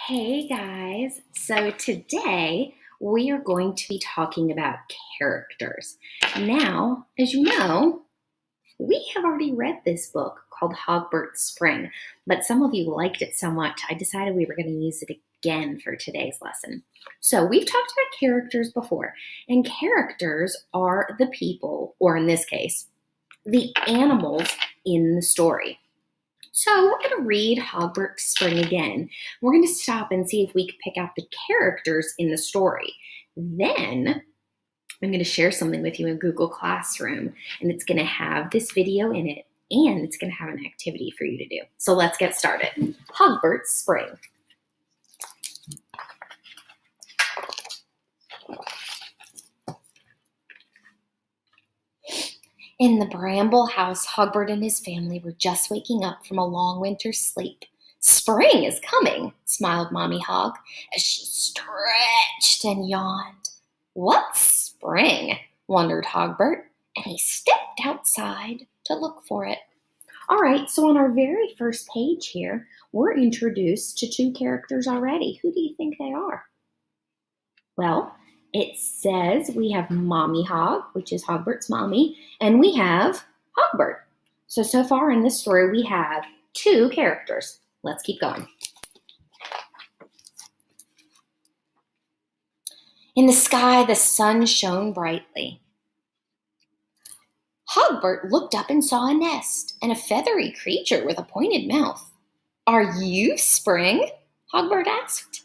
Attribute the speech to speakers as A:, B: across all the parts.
A: Hey guys, so today we are going to be talking about characters. Now, as you know, we have already read this book called Hogbert's Spring, but some of you liked it so much, I decided we were going to use it again for today's lesson. So we've talked about characters before, and characters are the people, or in this case, the animals in the story. So we're going to read Hogbert's Spring again. We're going to stop and see if we can pick out the characters in the story. Then I'm going to share something with you in Google Classroom, and it's going to have this video in it, and it's going to have an activity for you to do. So let's get started. Hogbert's Spring. In the bramble house, Hogbert and his family were just waking up from a long winter's sleep. Spring is coming, smiled Mommy Hog as she stretched and yawned. What's spring? Wondered Hogbert, and he stepped outside to look for it. All right, so on our very first page here, we're introduced to two characters already. Who do you think they are? Well, it says we have Mommy Hog, which is Hogbert's mommy, and we have Hogbert. So far in this story, we have two characters. Let's keep going. In the sky, the sun shone brightly. Hogbert looked up and saw a nest and a feathery creature with a pointed mouth. Are you Spring? Hogbert asked.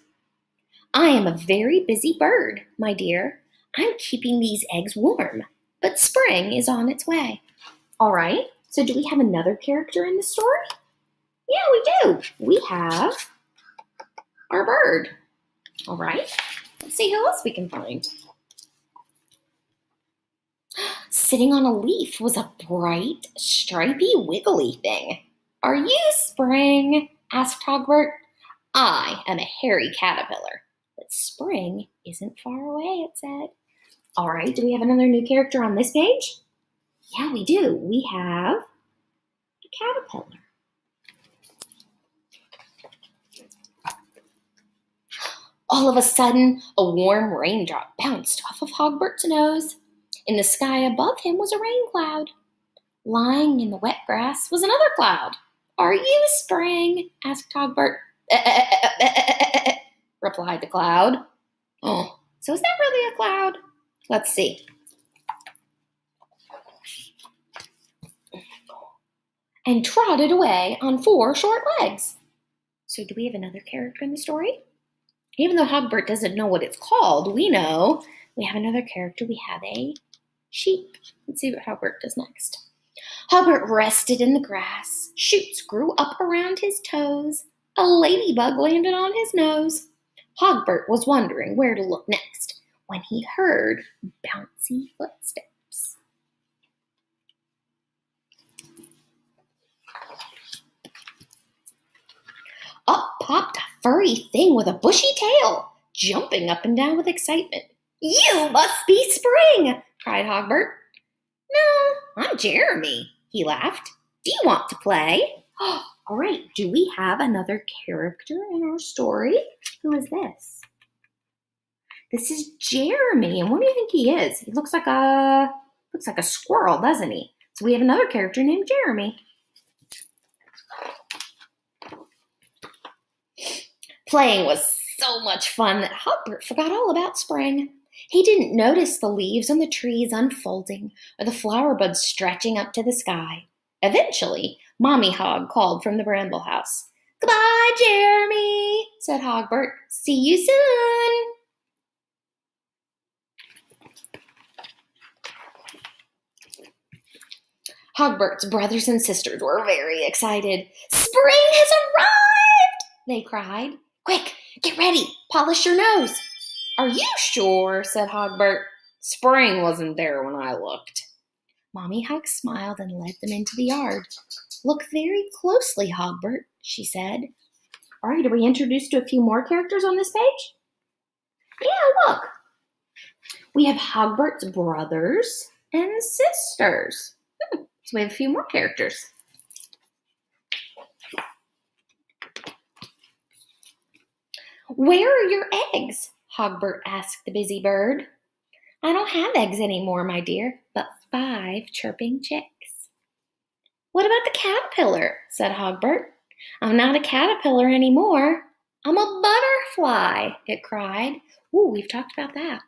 A: I am a very busy bird, my dear. I'm keeping these eggs warm, but spring is on its way. All right, so do we have another character in the story? Yeah, we do. We have our bird. All right, let's see who else we can find. Sitting on a leaf was a bright, stripy, wiggly thing. Are you Spring? Asked Hogbert. I am a hairy caterpillar. But spring isn't far away, it said. All right, do we have another new character on this page? Yeah, we do. We have a caterpillar. All of a sudden, a warm raindrop bounced off of Hogbert's nose. In the sky above him was a rain cloud. Lying in the wet grass was another cloud. Are you Spring? Asked Hogbert. Replied the cloud. Oh, so is that really a cloud? Let's see. And trotted away on 4 short legs. So do we have another character in the story? Even though Hogbert doesn't know what it's called, we know we have another character. We have a sheep. Let's see what Hogbert does next. Hogbert rested in the grass. Shoots grew up around his toes. A ladybug landed on his nose. Hogbert was wondering where to look next when he heard bouncy footsteps. Up popped a furry thing with a bushy tail, jumping up and down with excitement. You must be Spring, cried Hogbert. No, I'm Jeremy, he laughed. Do you want to play? All right, do we have another character in our story? Who is this? This is Jeremy, and what do you think he is? He looks like a squirrel, doesn't he? So we have another character named Jeremy. Playing was so much fun that Hogbert forgot all about spring. He didn't notice the leaves on the trees unfolding or the flower buds stretching up to the sky. Eventually, Mommy Hog called from the bramble house. Goodbye, Jeremy, said Hogbert. See you soon. Hogbert's brothers and sisters were very excited. Spring has arrived, they cried. Quick, get ready, polish your nose. Are you sure, said Hogbert. Spring wasn't there when I looked. Mommy Hog smiled and led them into the yard. Look very closely, Hogbert, she said. All right, are we introduced to a few more characters on this page? Yeah, look. We have Hogbert's brothers and sisters. So we have a few more characters. Where are your eggs? Hogbert asked the busy bird. I don't have eggs anymore, my dear, but 5 chirping chicks. What about the caterpillar? Said Hogbert. I'm not a caterpillar anymore. I'm a butterfly, it cried. Ooh, we've talked about that.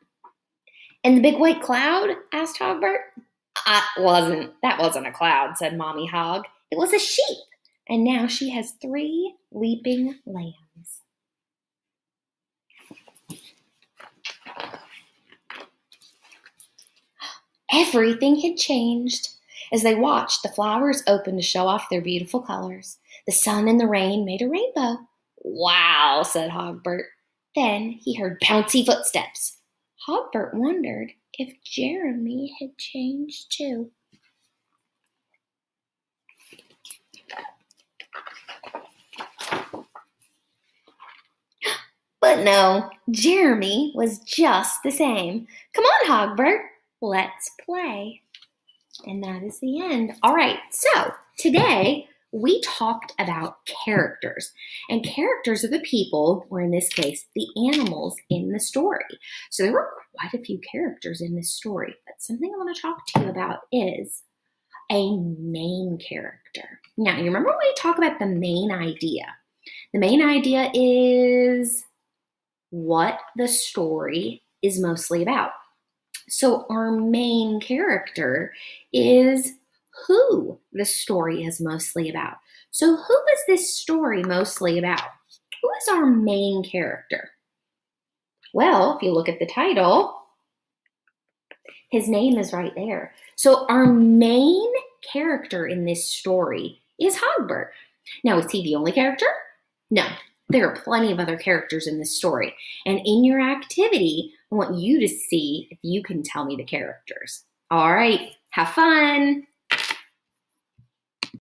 A: And the big white cloud? Asked Hogbert. That wasn't a cloud, said Mommy Hog. It was a sheep, and now she has 3 leaping lambs. Everything had changed. As they watched, the flowers opened to show off their beautiful colors. The sun and the rain made a rainbow. Wow, said Hogbert. Then he heard bouncy footsteps. Hogbert wondered if Jeremy had changed too. But no, Jeremy was just the same. Come on, Hogbert, let's play. And that is the end. All right, so today we talked about characters. And characters are the people, or in this case, the animals in the story. So there were quite a few characters in this story. But something I want to talk to you about is a main character. Now, you remember when we talk about the main idea? The main idea is what the story is mostly about. So our main character is who the story is mostly about. So who is this story mostly about? Who is our main character? Well, if you look at the title, his name is right there. So our main character in this story is Hogbert. Now, is he the only character? No. There are plenty of other characters in this story. And in your activity, I want you to see if you can tell me the characters. All right, have fun.